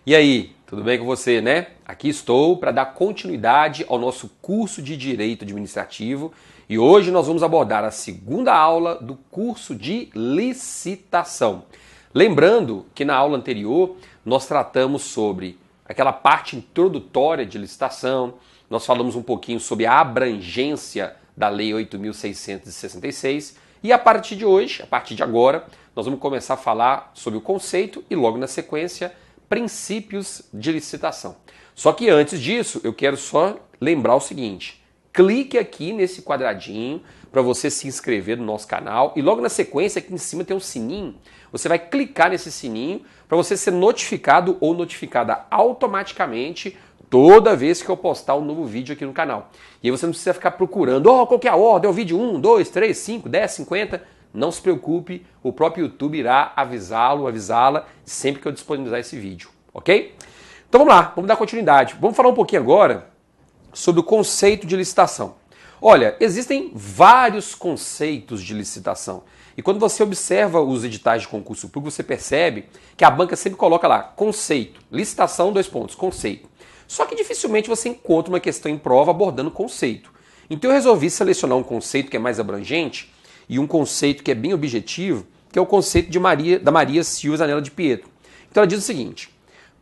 E aí, tudo bem com você, né? Aqui estou para dar continuidade ao nosso curso de Direito Administrativo e hoje nós vamos abordar a segunda aula do curso de licitação. Lembrando que na aula anterior nós tratamos sobre aquela parte introdutória de licitação, nós falamos um pouquinho sobre a abrangência da Lei 8.666 e a partir de hoje, a partir de agora, nós vamos começar a falar sobre o conceito e logo na sequência princípios de licitação. Só que antes disso, eu quero só lembrar o seguinte: clique aqui nesse quadradinho para você se inscrever no nosso canal e logo na sequência aqui em cima tem um sininho. Você vai clicar nesse sininho para você ser notificado ou notificada automaticamente toda vez que eu postar um novo vídeo aqui no canal. E aí você não precisa ficar procurando, qual que é a ordem, é o vídeo 1, 2, 3, 5, 10, 50... Não se preocupe, o próprio YouTube irá avisá-la sempre que eu disponibilizar esse vídeo, ok? Então vamos lá, vamos dar continuidade. Vamos falar um pouquinho agora sobre o conceito de licitação. Olha, existem vários conceitos de licitação. E quando você observa os editais de concurso público, você percebe que a banca sempre coloca lá, conceito, licitação, conceito. Só que dificilmente você encontra uma questão em prova abordando conceito. Então eu resolvi selecionar um conceito que é mais abrangente, e um conceito que é bem objetivo, que é o conceito da Maria Silva Zanella de Pietro. Então ela diz o seguinte: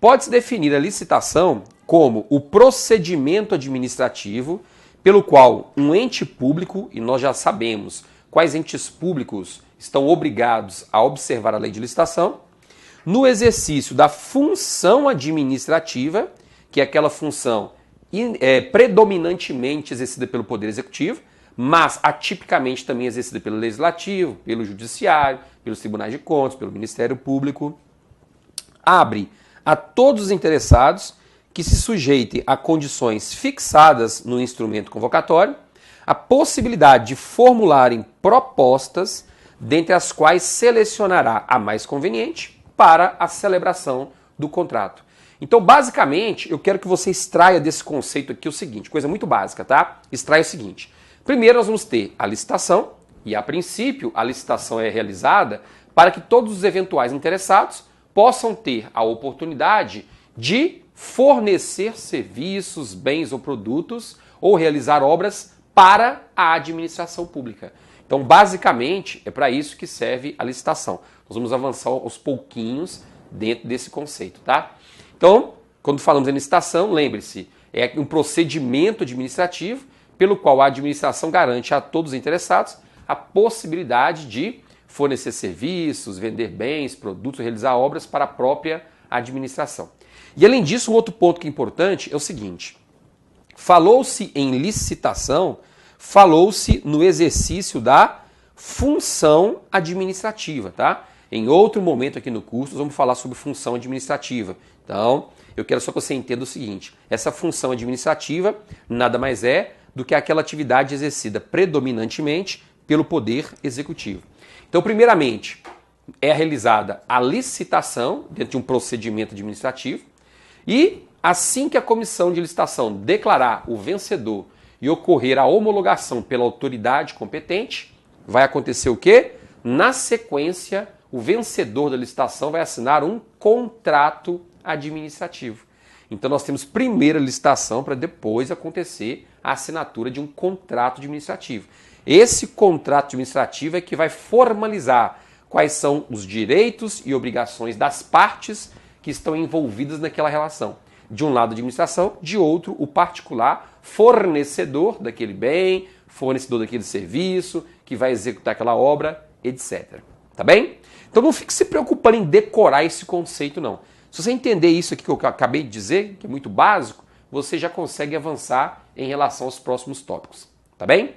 pode-se definir a licitação como o procedimento administrativo pelo qual um ente público, e nós já sabemos quais entes públicos estão obrigados a observar a lei de licitação, no exercício da função administrativa, que é aquela função predominantemente exercida pelo Poder Executivo, mas atipicamente também exercida pelo Legislativo, pelo Judiciário, pelos Tribunais de Contas, pelo Ministério Público, abre a todos os interessados que se sujeitem a condições fixadas no instrumento convocatório a possibilidade de formularem propostas, dentre as quais selecionará a mais conveniente para a celebração do contrato. Então, basicamente, eu quero que você extraia desse conceito aqui o seguinte, coisa muito básica, tá? Extraia o seguinte: primeiro nós vamos ter a licitação, e a princípio a licitação é realizada para que todos os eventuais interessados possam ter a oportunidade de fornecer serviços, bens ou produtos ou realizar obras para a administração pública. Então, basicamente, é para isso que serve a licitação. Nós vamos avançar aos pouquinhos dentro desse conceito, tá? Então, quando falamos em licitação, lembre-se, é um procedimento administrativo pelo qual a administração garante a todos os interessados a possibilidade de fornecer serviços, vender bens, produtos, realizar obras para a própria administração. E além disso, um outro ponto que é importante é o seguinte: falou-se em licitação, falou-se no exercício da função administrativa, tá? Em outro momento aqui no curso, nós vamos falar sobre função administrativa. Então, eu quero só que você entenda o seguinte: essa função administrativa nada mais é do que aquela atividade exercida predominantemente pelo Poder Executivo. Então, primeiramente, é realizada a licitação dentro de um procedimento administrativo e, assim que a comissão de licitação declarar o vencedor e ocorrer a homologação pela autoridade competente, vai acontecer o quê? Na sequência, o vencedor da licitação vai assinar um contrato administrativo. Então nós temos primeiro a licitação para depois acontecer a assinatura de um contrato administrativo. Esse contrato administrativo é que vai formalizar quais são os direitos e obrigações das partes que estão envolvidas naquela relação. De um lado a administração, de outro o particular fornecedor daquele bem, fornecedor daquele serviço, que vai executar aquela obra, etc. Tá bem? Então não fique se preocupando em decorar esse conceito, não. Se você entender isso aqui que eu acabei de dizer, que é muito básico, você já consegue avançar em relação aos próximos tópicos, tá bem?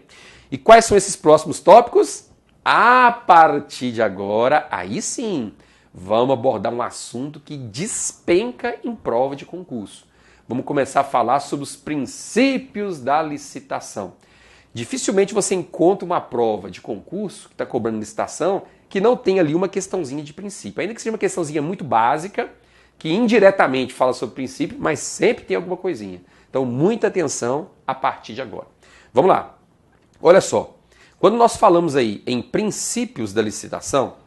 E quais são esses próximos tópicos? A partir de agora, aí sim, vamos abordar um assunto que despenca em prova de concurso. Vamos começar a falar sobre os princípios da licitação. Dificilmente você encontra uma prova de concurso que está cobrando licitação que não tem ali uma questãozinha de princípio. Ainda que seja uma questãozinha muito básica, que indiretamente fala sobre princípio, mas sempre tem alguma coisinha. Então, muita atenção a partir de agora. Vamos lá. Olha só. Quando nós falamos aí em princípios da licitação,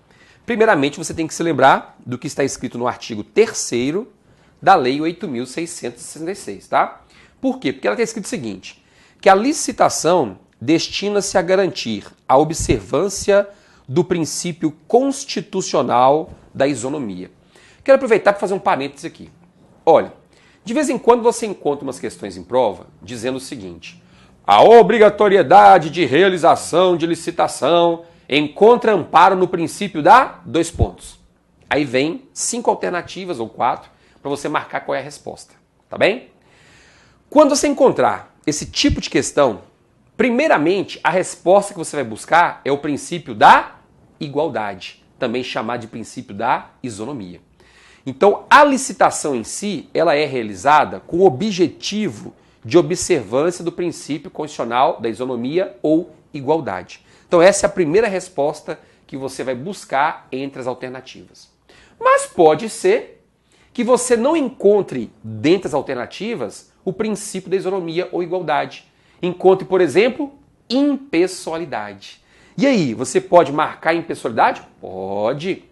primeiramente você tem que se lembrar do que está escrito no artigo 3º da Lei 8.666, tá? Por quê? Porque ela está escrito o seguinte, que a licitação destina-se a garantir a observância do princípio constitucional da isonomia. Quero aproveitar para fazer um parênteses aqui. Olha, de vez em quando você encontra umas questões em prova dizendo o seguinte, a obrigatoriedade de realização de licitação encontra amparo no princípio da... dois pontos. Aí vem 5 alternativas ou 4 para você marcar qual é a resposta, tá bem? Quando você encontrar esse tipo de questão, primeiramente a resposta que você vai buscar é o princípio da igualdade, também chamado de princípio da isonomia. Então, a licitação em si, ela é realizada com o objetivo de observância do princípio constitucional da isonomia ou igualdade. Então, essa é a primeira resposta que você vai buscar entre as alternativas. Mas pode ser que você não encontre, dentre as alternativas, o princípio da isonomia ou igualdade. Encontre, por exemplo, impessoalidade. E aí, você pode marcar impessoalidade? Pode.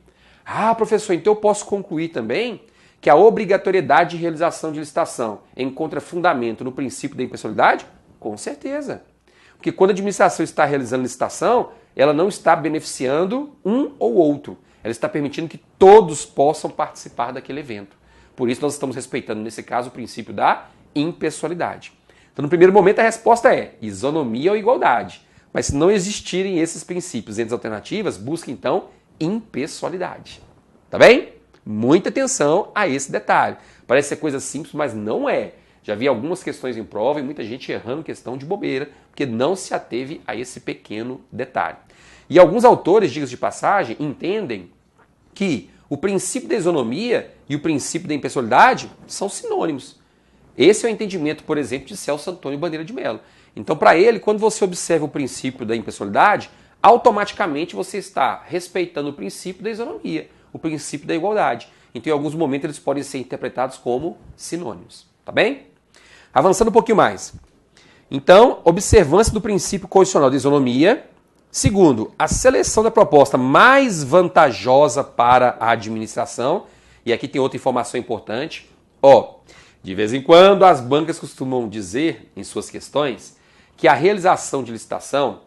Ah, professor, então eu posso concluir também que a obrigatoriedade de realização de licitação encontra fundamento no princípio da impessoalidade? Com certeza. Porque quando a administração está realizando licitação, ela não está beneficiando um ou outro. Ela está permitindo que todos possam participar daquele evento. Por isso nós estamos respeitando, nesse caso, o princípio da impessoalidade. Então, no primeiro momento, a resposta é isonomia ou igualdade. Mas se não existirem esses princípios entre as alternativas, busque, então, impessoalidade. Tá bem? Muita atenção a esse detalhe. Parece ser coisa simples, mas não é. Já vi algumas questões em prova e muita gente errando questão de bobeira, porque não se ateve a esse pequeno detalhe. E alguns autores, diga-se de passagem, entendem que o princípio da isonomia e o princípio da impessoalidade são sinônimos. Esse é o entendimento, por exemplo, de Celso Antônio Bandeira de Mello. Então, para ele, quando você observa o princípio da impessoalidade, automaticamente você está respeitando o princípio da isonomia, o princípio da igualdade. Então, em alguns momentos, eles podem ser interpretados como sinônimos. Tá bem? Avançando um pouquinho mais. Então, observância do princípio constitucional da isonomia. Segundo, a seleção da proposta mais vantajosa para a administração. E aqui tem outra informação importante. De vez em quando, as bancas costumam dizer, em suas questões, que a realização de licitação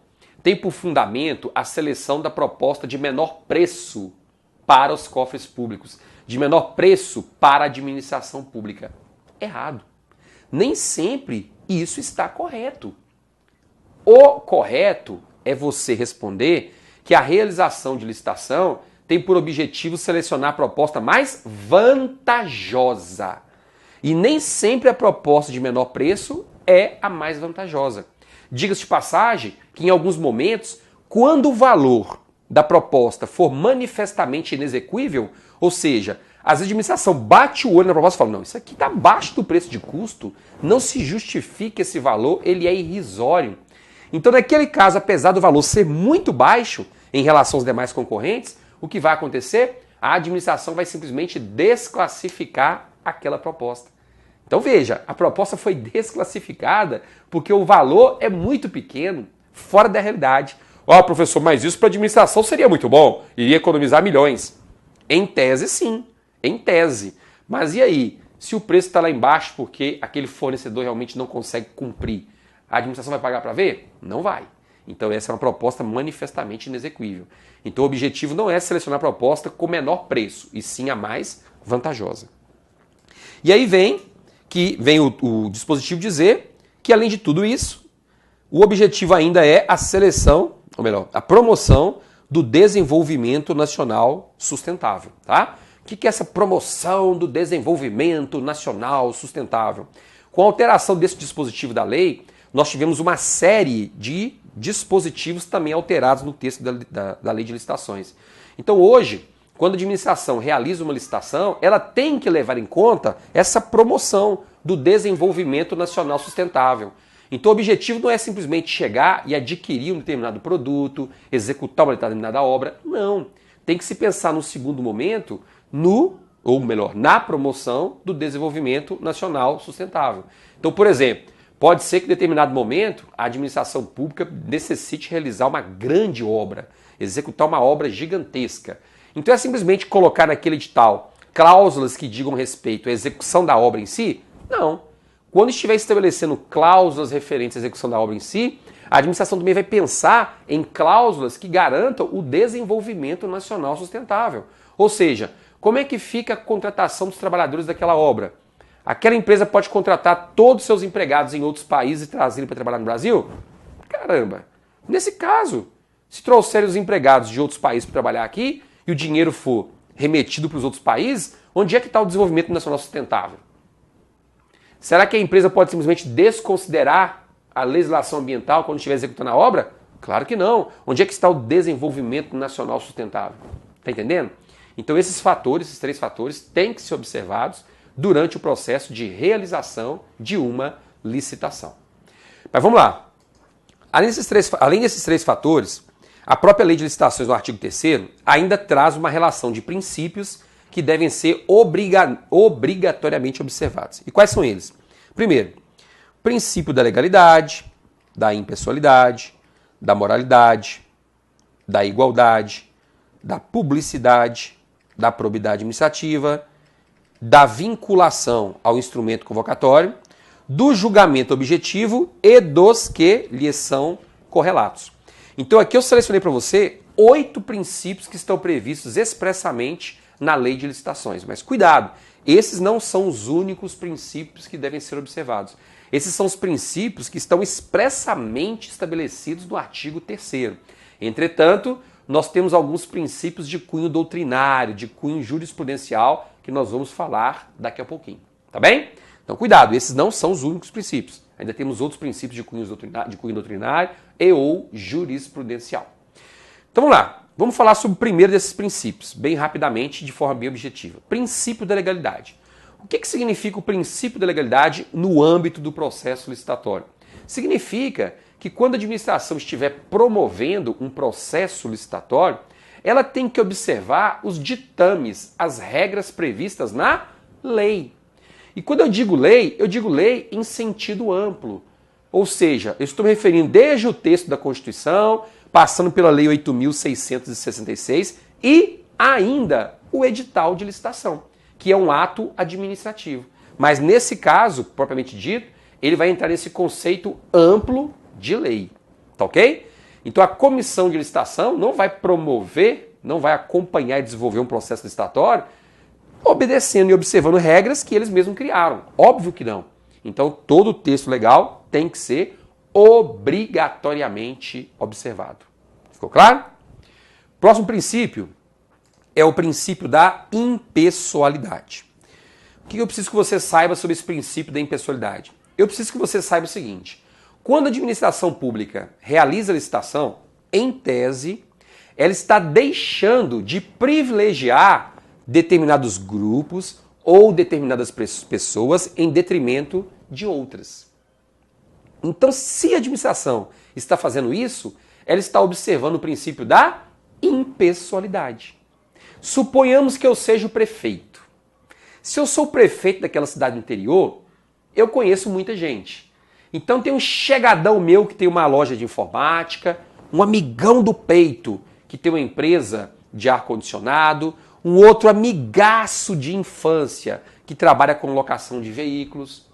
tem por fundamento a seleção da proposta de menor preço para os cofres públicos, de menor preço para a administração pública. Errado. Nem sempre isso está correto. O correto é você responder que a realização de licitação tem por objetivo selecionar a proposta mais vantajosa. E nem sempre a proposta de menor preço é a mais vantajosa. Diga-se de passagem que em alguns momentos, quando o valor da proposta for manifestamente inexequível, ou seja, às vezes a administração bate o olho na proposta e fala, não, isso aqui está abaixo do preço de custo, não se justifica esse valor, ele é irrisório. Então, naquele caso, apesar do valor ser muito baixo em relação aos demais concorrentes, o que vai acontecer? A administração vai simplesmente desclassificar aquela proposta. Então veja, a proposta foi desclassificada porque o valor é muito pequeno, fora da realidade. Professor, mas isso para a administração seria muito bom, iria economizar milhões. Em tese, sim. Em tese. Mas e aí? Se o preço está lá embaixo porque aquele fornecedor realmente não consegue cumprir, a administração vai pagar para ver? Não vai. Então essa é uma proposta manifestamente inexequível. Então o objetivo não é selecionar a proposta com menor preço, e sim a mais vantajosa. E aí vem o dispositivo dizer que, além de tudo isso, o objetivo ainda é a seleção, ou melhor, a promoção do desenvolvimento nacional sustentável. Tá? O que é essa promoção do desenvolvimento nacional sustentável? Com a alteração desse dispositivo da lei, nós tivemos uma série de dispositivos também alterados no texto da lei de licitações. Então hoje, quando a administração realiza uma licitação, ela tem que levar em conta essa promoção do desenvolvimento nacional sustentável. Então o objetivo não é simplesmente chegar e adquirir um determinado produto, executar uma determinada obra. Não. Tem que se pensar no segundo momento na promoção do desenvolvimento nacional sustentável. Então, por exemplo, pode ser que em determinado momento a administração pública necessite realizar uma grande obra, executar uma obra gigantesca. Então é simplesmente colocar naquele edital cláusulas que digam respeito à execução da obra em si? Não. Quando estiver estabelecendo cláusulas referentes à execução da obra em si, a administração também vai pensar em cláusulas que garantam o desenvolvimento nacional sustentável. Ou seja, como é que fica a contratação dos trabalhadores daquela obra? Aquela empresa pode contratar todos os seus empregados em outros países e trazê-los para trabalhar no Brasil? Caramba! Nesse caso, se trouxerem os empregados de outros países para trabalhar aqui e o dinheiro for remetido para os outros países, onde é que está o desenvolvimento nacional sustentável? Será que a empresa pode simplesmente desconsiderar a legislação ambiental quando estiver executando a obra? Claro que não. Onde é que está o desenvolvimento nacional sustentável? Está entendendo? Então esses fatores, esses 3 fatores, têm que ser observados durante o processo de realização de uma licitação. Mas vamos lá. Além desses três fatores, a própria Lei de Licitações, no artigo 3º, ainda traz uma relação de princípios que devem ser obrigatoriamente observados. E quais são eles? Primeiro, o princípio da legalidade, da impessoalidade, da moralidade, da igualdade, da publicidade, da probidade administrativa, da vinculação ao instrumento convocatório, do julgamento objetivo e dos que lhes são correlatos. Então aqui eu selecionei para você 8 princípios que estão previstos expressamente na Lei de Licitações. Mas cuidado, esses não são os únicos princípios que devem ser observados. Esses são os princípios que estão expressamente estabelecidos no artigo 3º. Entretanto, nós temos alguns princípios de cunho doutrinário, de cunho jurisprudencial, que nós vamos falar daqui a pouquinho. Tá bem? Então cuidado, esses não são os únicos princípios. Ainda temos outros princípios de cunho doutrinário e ou jurisprudencial. Então vamos lá. Vamos falar sobre o primeiro desses princípios, bem rapidamente, de forma bem objetiva. Princípio da legalidade. O que significa o princípio da legalidade no âmbito do processo licitatório? Significa que quando a administração estiver promovendo um processo licitatório, ela tem que observar os ditames, as regras previstas na lei. E quando eu digo lei em sentido amplo. Ou seja, eu estou me referindo desde o texto da Constituição, passando pela Lei 8.666 e ainda o edital de licitação, que é um ato administrativo. Mas nesse caso, propriamente dito, ele vai entrar nesse conceito amplo de lei. Tá ok? Então a comissão de licitação não vai promover, não vai acompanhar e desenvolver um processo licitatório obedecendo e observando regras que eles mesmos criaram. Óbvio que não. Então todo o texto legal tem que ser obrigatoriamente observado. Ficou claro? Próximo princípio é o princípio da impessoalidade. O que eu preciso que você saiba sobre esse princípio da impessoalidade? Eu preciso que você saiba o seguinte: quando a administração pública realiza a licitação, em tese, ela está deixando de privilegiar determinados grupos ou determinadas pessoas em detrimento de outras. Então, se a administração está fazendo isso, ela está observando o princípio da impessoalidade. Suponhamos que eu seja o prefeito. Se eu sou o prefeito daquela cidade interior, eu conheço muita gente. Então tem um chegadão meu que tem uma loja de informática, um amigão do peito que tem uma empresa de ar-condicionado, um outro amigaço de infância que trabalha com locação de veículos.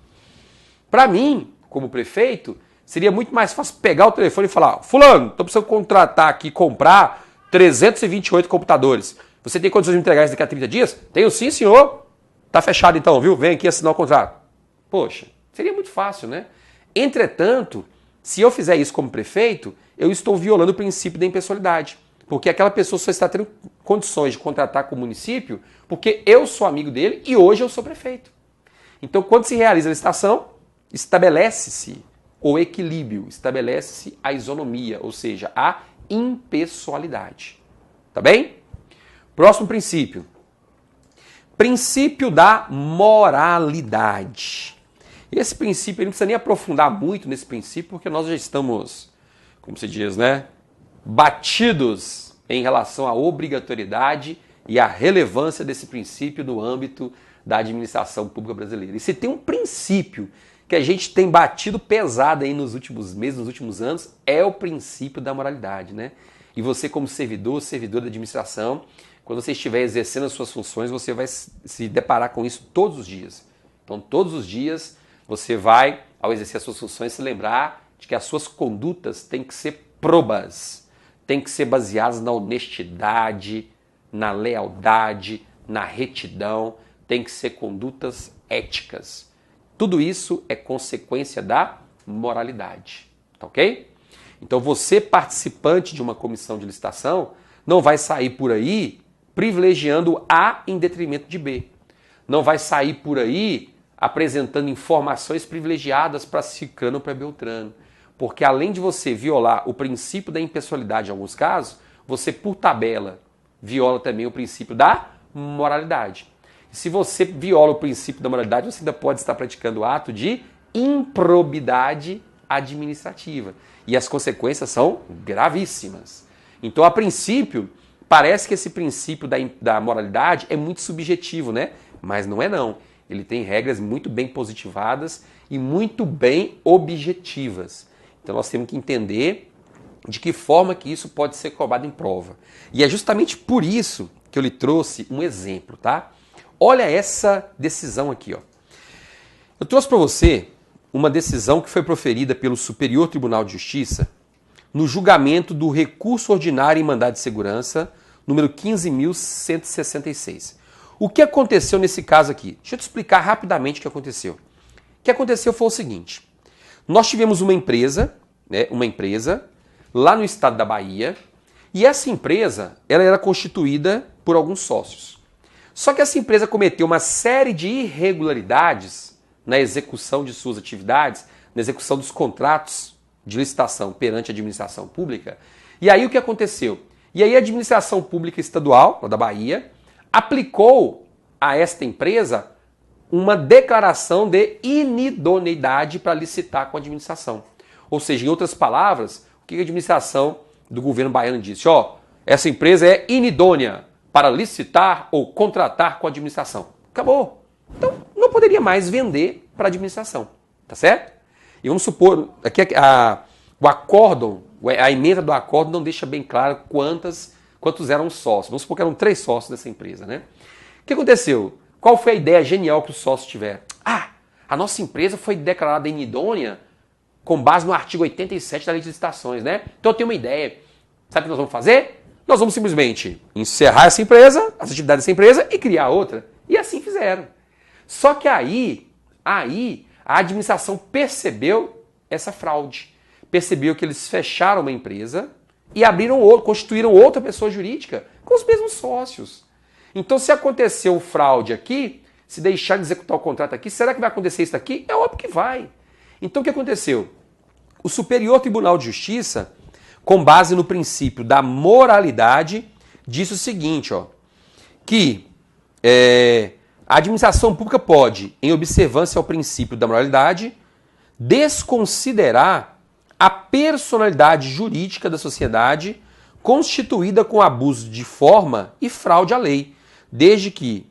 Para mim, como prefeito, seria muito mais fácil pegar o telefone e falar: fulano, estou precisando contratar aqui, comprar 328 computadores. Você tem condições de me entregar isso daqui a 30 dias? Tenho sim, senhor. Tá fechado então, viu? Vem aqui assinar o contrato. Poxa, seria muito fácil, né? Entretanto, se eu fizer isso como prefeito, eu estou violando o princípio da impessoalidade. Porque aquela pessoa só está tendo condições de contratar com o município porque eu sou amigo dele e hoje eu sou prefeito. Então, quando se realiza a licitação, estabelece-se o equilíbrio, estabelece-se a isonomia, ou seja, a impessoalidade. Tá bem? Próximo princípio. Princípio da moralidade. Esse princípio, ele não precisa nem aprofundar muito nesse princípio, porque nós já estamos, como se diz, né, batidos em relação à obrigatoriedade e à relevância desse princípio no âmbito da administração pública brasileira. E se tem um princípio que a gente tem batido pesado aí nos últimos meses, nos últimos anos, é o princípio da moralidade, né? E você, como servidor, servidor da administração, Quando você estiver exercendo as suas funções, você vai se deparar com isso todos os dias. Então, todos os dias, você vai, ao exercer as suas funções, se lembrar de que as suas condutas têm que ser probas, têm que ser baseadas na honestidade, na lealdade, na retidão, têm que ser condutas éticas. Tudo isso é consequência da moralidade, tá ok? Então você, participante de uma comissão de licitação, não vai sair por aí privilegiando A em detrimento de B. Não vai sair por aí apresentando informações privilegiadas para Cicrano ou para Beltrano. Porque além de você violar o princípio da impessoalidade em alguns casos, você, por tabela, viola também o princípio da moralidade. E se você viola o princípio da moralidade, você ainda pode estar praticando o ato de improbidade administrativa. E as consequências são gravíssimas. Então, a princípio, parece que esse princípio da moralidade é muito subjetivo, né? Mas não é não. Ele tem regras muito bem positivadas e muito bem objetivas. Então nós temos que entender de que forma que isso pode ser cobrado em prova. E é justamente por isso que eu lhe trouxe um exemplo, tá? Olha essa decisão aqui, ó. Eu trouxe para você uma decisão que foi proferida pelo Superior Tribunal de Justiça no julgamento do recurso ordinário em mandado de segurança, número 15.166. O que aconteceu nesse caso aqui? Deixa eu te explicar rapidamente o que aconteceu. O que aconteceu foi o seguinte. Nós tivemos uma empresa lá no estado da Bahia, e essa empresa ela era constituída por alguns sócios. Só que essa empresa cometeu uma série de irregularidades na execução de suas atividades, na execução dos contratos de licitação perante a administração pública. E aí o que aconteceu? E aí a administração pública estadual, lá da Bahia, aplicou a esta empresa uma declaração de inidoneidade para licitar com a administração. Ou seja, em outras palavras, o que a administração do governo baiano disse? Ó, essa empresa é inidônea para licitar ou contratar com a administração. Acabou. Então, não poderia mais vender para a administração. Tá certo? E vamos supor, aqui o acórdão, a emenda do acórdão não deixa bem claro quantos eram os sócios. Vamos supor que eram 3 sócios dessa empresa, né? O que aconteceu? Qual foi a ideia genial que os sócios tiveram? A nossa empresa foi declarada inidônea com base no artigo 87 da Lei de Licitações, né? Então eu tenho uma ideia. Sabe o que nós vamos fazer? Nós vamos simplesmente encerrar essa empresa, as atividades dessa empresa e criar outra. E assim fizeram. Só que aí a administração percebeu essa fraude. Percebeu que eles fecharam uma empresa e constituíram outra pessoa jurídica com os mesmos sócios. Então, se aconteceu fraude aqui, se deixar de executar o contrato aqui, será que vai acontecer isso aqui? É óbvio que vai. Então, o que aconteceu? O Superior Tribunal de Justiça, com base no princípio da moralidade, disse o seguinte, ó, que a administração pública pode, em observância ao princípio da moralidade, desconsiderar a personalidade jurídica da sociedade constituída com abuso de forma e fraude à lei, desde que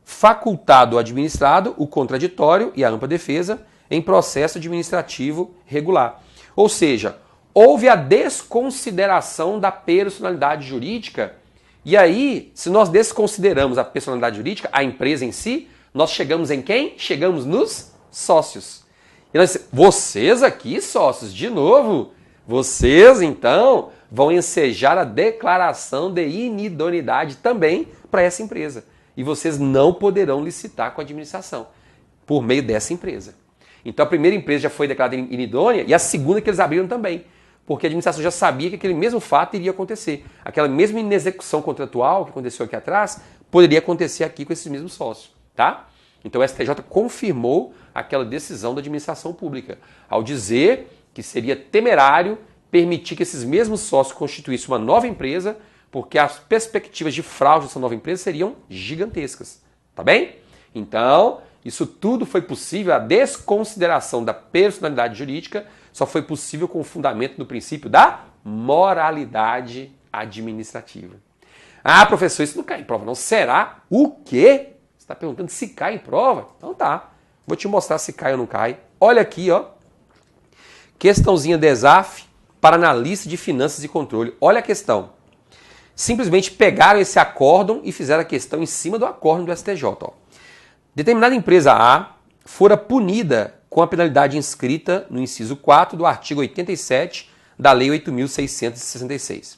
facultado ou administrado o contraditório e a ampla defesa em processo administrativo regular. Ou seja, houve a desconsideração da personalidade jurídica, e aí, se nós desconsideramos a personalidade jurídica, a empresa em si, nós chegamos em quem? Chegamos nos sócios. E vocês aqui, sócios, de novo, vocês então vão ensejar a declaração de inidoneidade também para essa empresa. E vocês não poderão licitar com a administração por meio dessa empresa. Então a primeira empresa já foi declarada inidônea e a segunda que eles abriram também. Porque a administração já sabia que aquele mesmo fato iria acontecer. Aquela mesma inexecução contratual que aconteceu aqui atrás poderia acontecer aqui com esses mesmos sócios. Tá? Então o STJ confirmou aquela decisão da administração pública, ao dizer que seria temerário permitir que esses mesmos sócios constituíssem uma nova empresa, porque as perspectivas de fraude dessa nova empresa seriam gigantescas. Tá bem? Então, isso tudo foi possível, a desconsideração da personalidade jurídica só foi possível com o fundamento no princípio da moralidade administrativa. Ah, professor, isso não cai em prova, não. Será? O quê? Você está perguntando se cai em prova? Então tá. Vou te mostrar se cai ou não cai. Olha aqui, ó. Questãozinha DESAF para analista de finanças e controle. Olha a questão. simplesmente pegaram esse acórdão e fizeram a questão em cima do acórdão do STJ. Ó. Determinada empresa A fora punida com a penalidade inscrita no inciso 4 do artigo 87 da Lei 8.666.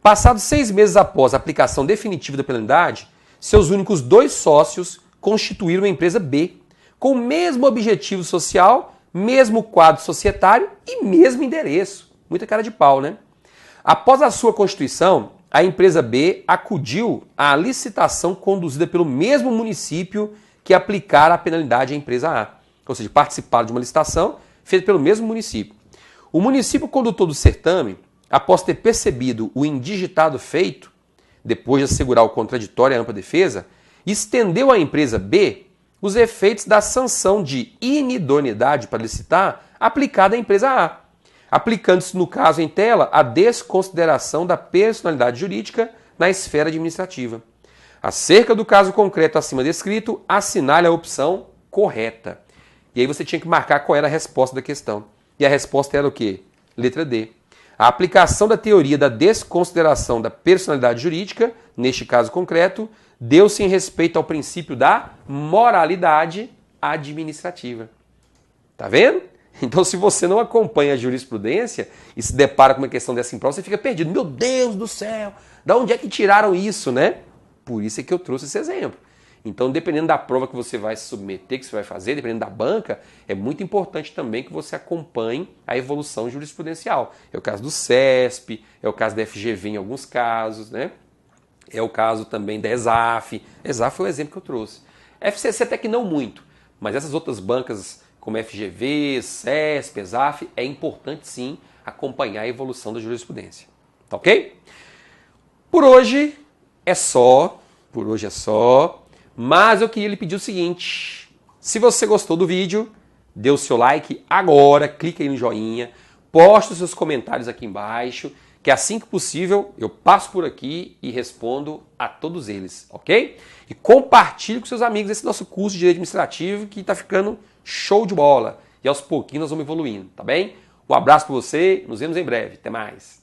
Passados 6 meses após a aplicação definitiva da penalidade, seus únicos 2 sócios constituíram a empresa B, com o mesmo objetivo social, mesmo quadro societário e mesmo endereço. Muita cara de pau, né? Após a sua constituição, a empresa B acudiu à licitação conduzida pelo mesmo município que aplicara a penalidade à empresa A. Ou seja, participaram de uma licitação feita pelo mesmo município. O município condutor do certame, após ter percebido o indigitado feito, depois de assegurar o contraditório e a ampla defesa, estendeu à empresa B os efeitos da sanção de inidoneidade para licitar aplicada à empresa A, aplicando-se, no caso em tela, a desconsideração da personalidade jurídica na esfera administrativa. Acerca do caso concreto acima descrito, assinale a opção correta. E aí você tinha que marcar qual era a resposta da questão. E a resposta era o quê? Letra D. A aplicação da teoria da desconsideração da personalidade jurídica, neste caso concreto, deu-se em respeito ao princípio da moralidade administrativa. Tá vendo? Então, se você não acompanha a jurisprudência e se depara com uma questão dessa em prova, você fica perdido. Meu Deus do céu, da onde é que tiraram isso, né? Por isso é que eu trouxe esse exemplo. Então, dependendo da prova que você vai se submeter, que você vai fazer, dependendo da banca, é muito importante também que você acompanhe a evolução jurisprudencial. É o caso do CESP, é o caso da FGV em alguns casos, né? É o caso também da ESAF. ESAF foi o exemplo que eu trouxe. FCC até que não muito, mas essas outras bancas como FGV, CESP, ESAF, é importante sim acompanhar a evolução da jurisprudência. Tá ok? Por hoje é só. Mas eu queria lhe pedir o seguinte: se você gostou do vídeo, dê o seu like agora, clique aí no joinha, poste os seus comentários aqui embaixo, que assim que possível eu passo por aqui e respondo a todos eles, ok? E compartilhe com seus amigos esse nosso curso de Direito Administrativo que está ficando show de bola. E aos pouquinhos nós vamos evoluindo, tá bem? Um abraço para você, nos vemos em breve. Até mais.